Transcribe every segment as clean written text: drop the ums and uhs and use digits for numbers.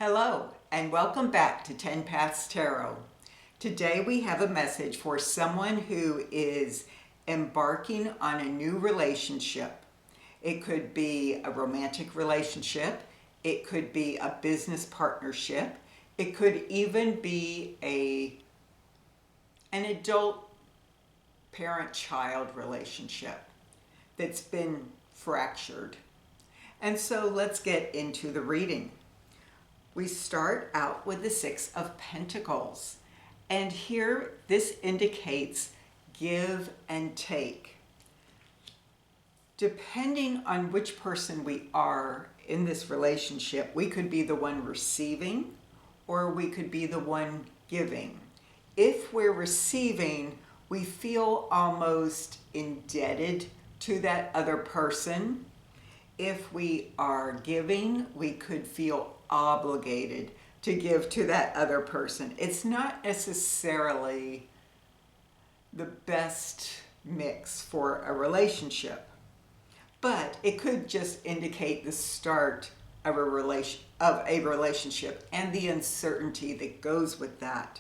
Hello, and welcome back to 10 Paths Tarot. Today we have a message for someone who is embarking on a new relationship. It could be a romantic relationship, it could be a business partnership, it could even be an adult parent-child relationship that's been fractured. And so let's get into the reading. We start out with the Six of Pentacles, and here this indicates give and take. Depending on which person we are in this relationship, we could be the one receiving or we could be the one giving. If we're receiving, we feel almost indebted to that other person. If we are giving, we could feel obligated to give to that other person. It's not necessarily the best mix for a relationship, but it could just indicate the start of a relationship and the uncertainty that goes with that.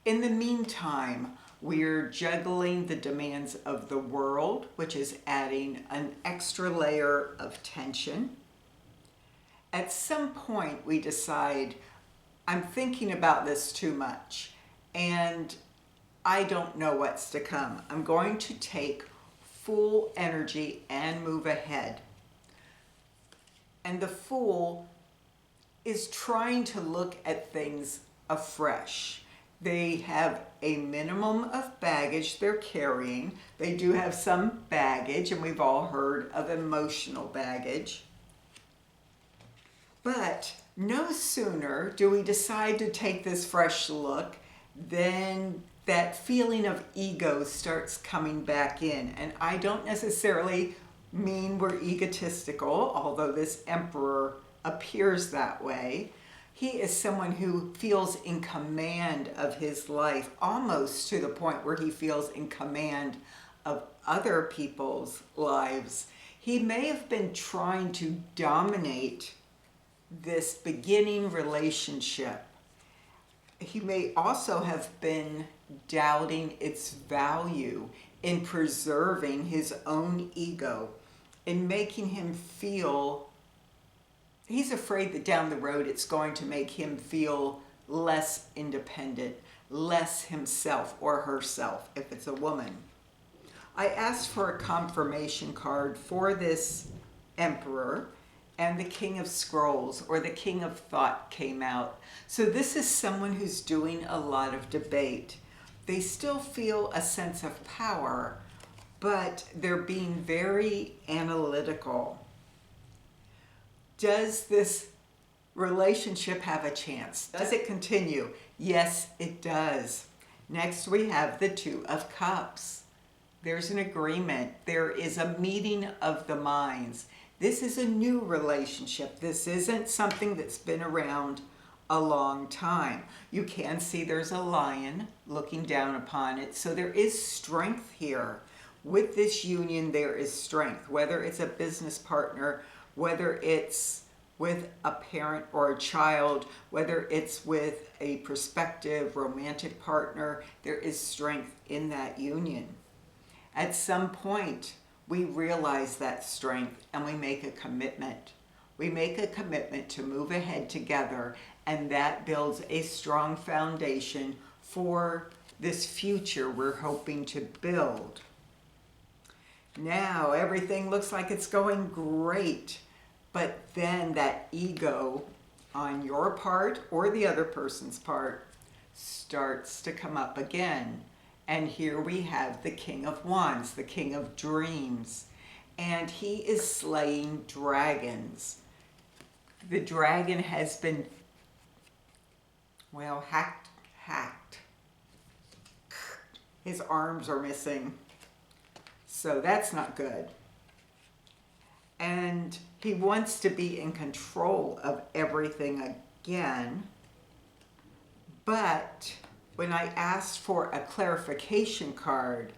In the meantime, we're juggling the demands of the world, which is adding an extra layer of tension. At some point, we decide, I'm thinking about this too much, and I don't know what's to come. I'm going to take full energy and move ahead. And the Fool is trying to look at things afresh. They have a minimum of baggage they're carrying. They do have some baggage, and we've all heard of emotional baggage. But no sooner do we decide to take this fresh look than that feeling of ego starts coming back in. And I don't necessarily mean we're egotistical, although this Emperor appears that way. He is someone who feels in command of his life, almost to the point where he feels in command of other people's lives. He may have been trying to dominate this beginning relationship. He may also have been doubting its value in preserving his own ego, in making him feel he's afraid that down the road it's going to make him feel less independent, less himself or herself if it's a woman. I asked for a confirmation card for this Emperor, and the King of Scrolls, or the King of Thought, came out. So this is someone who's doing a lot of debate. They still feel a sense of power, but they're being very analytical. Does this relationship have a chance? Does it continue? Yes, it does. Next, we have the Two of Cups. There's an agreement. There is a meeting of the minds. This is a new relationship. This isn't something that's been around a long time. You can see there's a lion looking down upon it. So there is strength here. With this union, there is strength, whether it's a business partner, whether it's with a parent or a child, whether it's with a prospective romantic partner, there is strength in that union. At some point, we realize that strength and we make a commitment. We make a commitment to move ahead together, and that builds a strong foundation for this future we're hoping to build. Now, everything looks like it's going great, but then that ego on your part or the other person's part starts to come up again. And here we have the King of Wands, the King of Dreams, and he is slaying dragons. The dragon has been, well, hacked. His arms are missing, so that's not good. And he wants to be in control of everything again, but when I asked for a clarification card,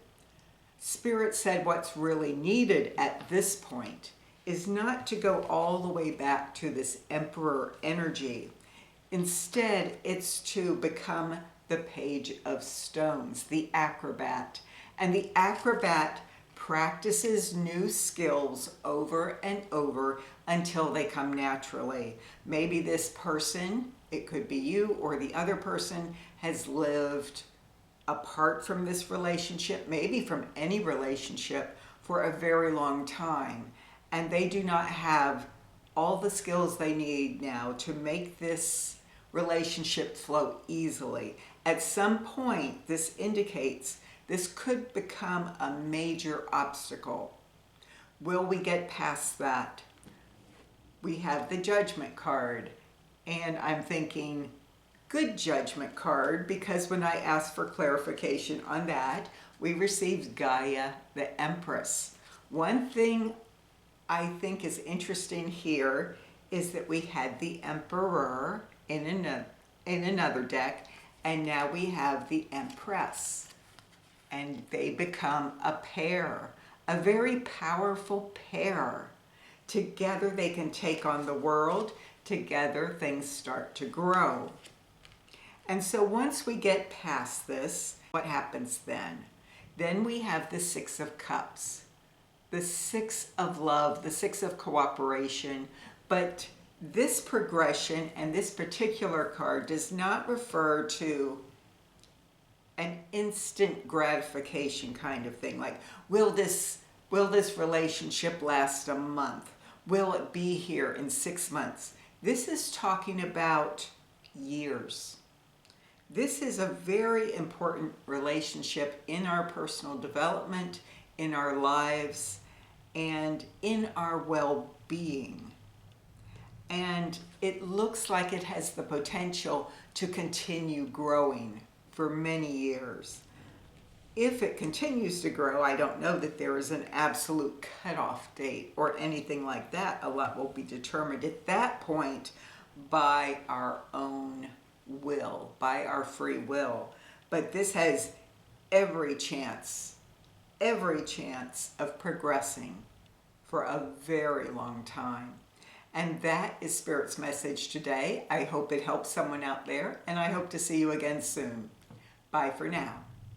Spirit said what's really needed at this point is not to go all the way back to this Emperor energy. Instead, it's to become the page of stones, the acrobat. And the acrobat practices new skills over and over until they come naturally. Maybe this person, it could be you or the other person, has lived apart from this relationship, maybe from any relationship, for a very long time. And they do not have all the skills they need now to make this relationship flow easily. At some point, this indicates this could become a major obstacle. Will we get past that? We have the Judgment card, and I'm thinking good Judgment card, because when I asked for clarification on that, we received Gaia, the Empress. One thing I think is interesting here is that we had the Emperor in another deck, and now we have the Empress, and they become a pair, a very powerful pair. Together they can take on the world. Together things start to grow. And so once we get past this, what happens then? Then we have the Six of Cups, the Six of Love, the Six of Cooperation. But this progression and this particular card does not refer to an instant gratification kind of thing. Like, will this relationship last a month? Will it be here in 6 months? This is talking about years. This is a very important relationship in our personal development, in our lives, and in our well-being. And it looks like it has the potential to continue growing for many years. If it continues to grow, I don't know that there is an absolute cutoff date or anything like that. A lot will be determined at that point by our own will, by our free will. But this has every chance of progressing for a very long time. And that is Spirit's message today. I hope it helps someone out there, and I hope to see you again soon. Bye for now.